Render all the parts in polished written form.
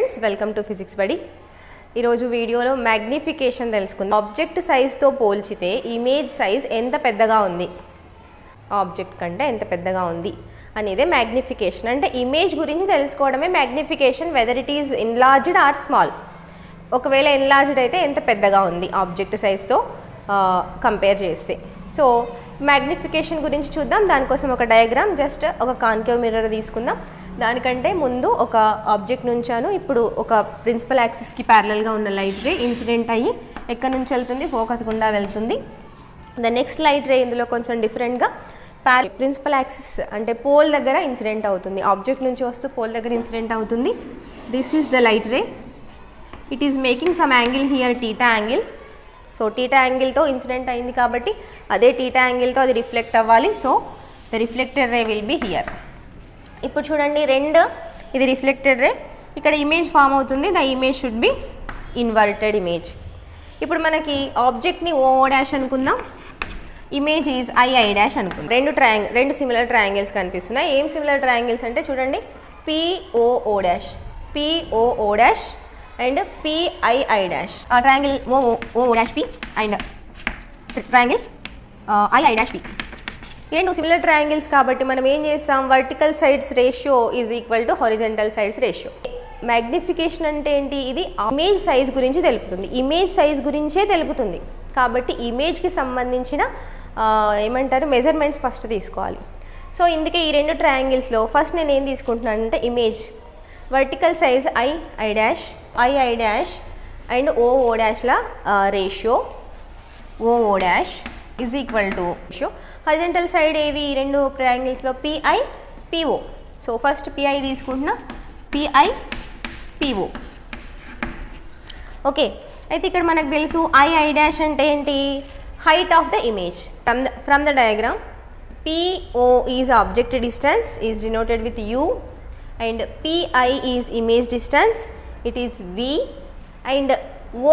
Friends, welcome to physics బడి. ఈరోజు వీడియోలో మ్యాగ్నిఫికేషన్ తెలుసుకుందాం. ఆబ్జెక్ట్ సైజ్తో పోల్చితే ఇమేజ్ సైజ్ ఎంత పెద్దగా ఉంది, ఆబ్జెక్ట్ కంటే ఎంత పెద్దగా ఉంది అనేదే మ్యాగ్నిఫికేషన్. అంటే ఇమేజ్ గురించి తెలుసుకోవడమే magnification, whether it is enlarged or small. ఒకవేళ ఎన్లార్జ్డ్ అయితే ఎంత పెద్దగా ఉంది ఆబ్జెక్ట్ సైజ్తో కంపేర్ చేస్తే. సో మ్యాగ్నిఫికేషన్ గురించి చూద్దాం. దానికోసం ఒక డయాగ్రామ్, జస్ట్ ఒక కాన్కేవ్ మిర్రర్ తీసుకుందాం. దానికంటే ముందు ఒక ఆబ్జెక్ట్ నుంచాను. ఇప్పుడు ఒక ప్రిన్సిపల్ యాక్సిస్కి ప్యారలల్గా ఉన్న లైట్ రే ఇన్సిడెంట్ అయ్యి ఎక్కడి నుంచి వెళ్తుంది, ఫోకస్ గుండా వెళ్తుంది. ద నెక్స్ట్ లైట్ రే ఇందులో కొంచెం డిఫరెంట్గా ప్రిన్సిపల్ యాక్సిస్ అంటే పోల్ దగ్గర ఇన్సిడెంట్ అవుతుంది. ఆబ్జెక్ట్ నుంచి వస్తూ పోల్ దగ్గర ఇన్సిడెంట్ అవుతుంది. This is the light ray. It is making some angle here, theta angle. So theta యాంగిల్తో ఇన్సిడెంట్ అయింది కాబట్టి అదే టీటా యాంగిల్తో అది రిఫ్లెక్ట్ అవ్వాలి. So the reflected ray will be here. ఇప్పుడు చూడండి, ఇది రిఫ్లెక్టెడ్ రే, ఇక్కడ ఇమేజ్ ఫామ్ అవుతుంది. The image should be inverted image. ఇప్పుడు మనకి ఆబ్జెక్ట్ని ఓ డాష్ అనుకుందాం, ఇమేజ్ ఈజ్ ఐ డాష్ అనుకుందాం. రెండు సిమిలర్ ట్రయాంగిల్స్ కనిపిస్తున్నాయి. ఏం సిమిలర్ ట్రయాంగిల్స్ అంటే చూడండి, POO dash, POO dash and PI dash. ఆ triangle O dash P and triangle I dash P. ఈ రెండు సిమిలర్ ట్రయాంగిల్స్ కాబట్టి మనం ఏం చేస్తాం, vertical sides ratio is equal to horizontal sides ratio. Magnification అంటే ఏంటి, ఇది ఇమేజ్ సైజ్ గురించి తెలుపుతుంది, ఇమేజ్ సైజ్ గురించే తెలుపుతుంది. కాబట్టి ఇమేజ్కి సంబంధించిన ఏమంటారు మెజర్మెంట్స్ ఫస్ట్ తీసుకోవాలి. సో ఇందుకే ఈ రెండు ట్రయాంగిల్స్లో ఫస్ట్ నేను ఏం తీసుకుంటున్నానంటే image vertical size I dash and O డాష్ల ratio O dash is equal to ratio. Horizontal side ఏవి ఈ రెండు ట్రయాంగిల్స్లో PI PO. So first PI తీసుకుంటున్నా, పిఐ పిఓ. ఓకే, అయితే ఇక్కడ మనకు తెలుసు ఐ డాష్ అంటే ఏంటి, height of the image. From the diagram, PO is object distance, is denoted with U, and PI is image distance, it is V, and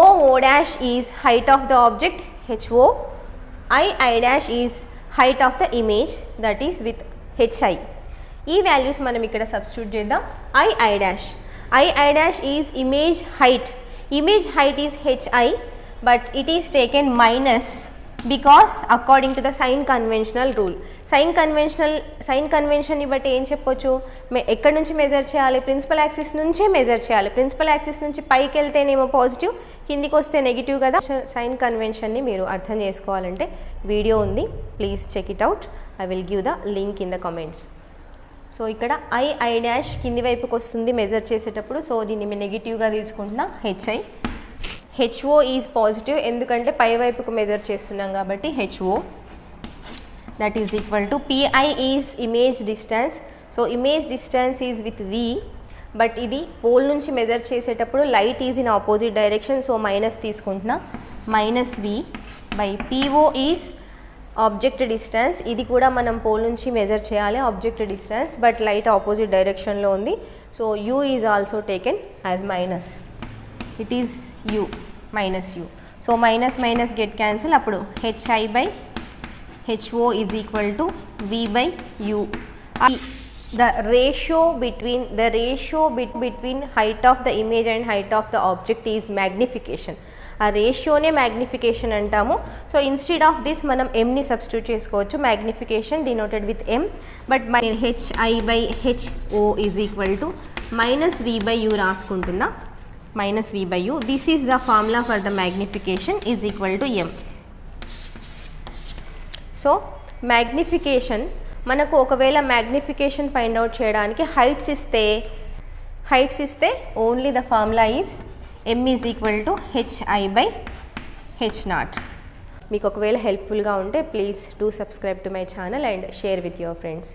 O dash is height of the object HO, I dash is height of the image, that is with hi. ఈ values మనం ఇక్కడ substitute చేద్దాం. I dash is image height is hi, but it is taken minus because according to the sign conventional rule. Sign కన్వెన్షన్ని బట్టి ఏం చెప్పొచ్చు, ఎక్కడి నుంచి మెజర్ చేయాలి, ప్రిన్సిపల్ యాక్సిస్ నుంచే మెజర్ చేయాలి. ప్రిన్సిపల్ యాక్సిస్ నుంచి పైకి వెళ్తేనేమో పాజిటివ్, కిందికి వస్తే నెగిటివ్ కదా. సైన్ కన్వెన్షన్ని మీరు అర్థం చేసుకోవాలంటే వీడియో ఉంది, please check it out. I will give the link in the comments. So ఇక్కడ ఐ డాష్ కింది వైపుకి వస్తుంది మెజర్ చేసేటప్పుడు. సో దీన్ని నెగిటివ్గా తీసుకుంటున్నా. హెచ్ఓ ఈజ్ పాజిటివ్, ఎందుకంటే పై వైపుకు మెజర్ చేస్తున్నాం కాబట్టి HO. That is equal to PI is image distance. So image distance is with V, but ఇది పోల్ నుంచి మెజర్ చేసేటప్పుడు light is in opposite direction. So minus తీసుకుంటున్నా, minus V by PO is object distance. ఇది కూడా మనం pole నుంచి measure చేయాలి object distance, but light opposite డైరెక్షన్లో ఉంది. So U is also taken as minus, it is U, minus U. So minus get cancel. అప్పుడు HI by HO is equal to V by U. The ratio between height of the image and height of the object is magnification. ఆ రేషియోనే magnification అంటాము. So instead of this మనం ఎంని substitute చేసుకోవచ్చు. Magnification denoted with M, but HI by HO is equal to minus V by U రాసుకుంటున్నా, minus V by U. This is the formula for the magnification is equal to M. So magnification మనకు ఒకవేళ magnification find out చేయడానికి heights ఇస్తే only the formula is M is equal to HI by H naught. మీకు ఒకవేళ హెల్ప్ఫుల్గా ఉంటే please do subscribe to my channel and share with your friends.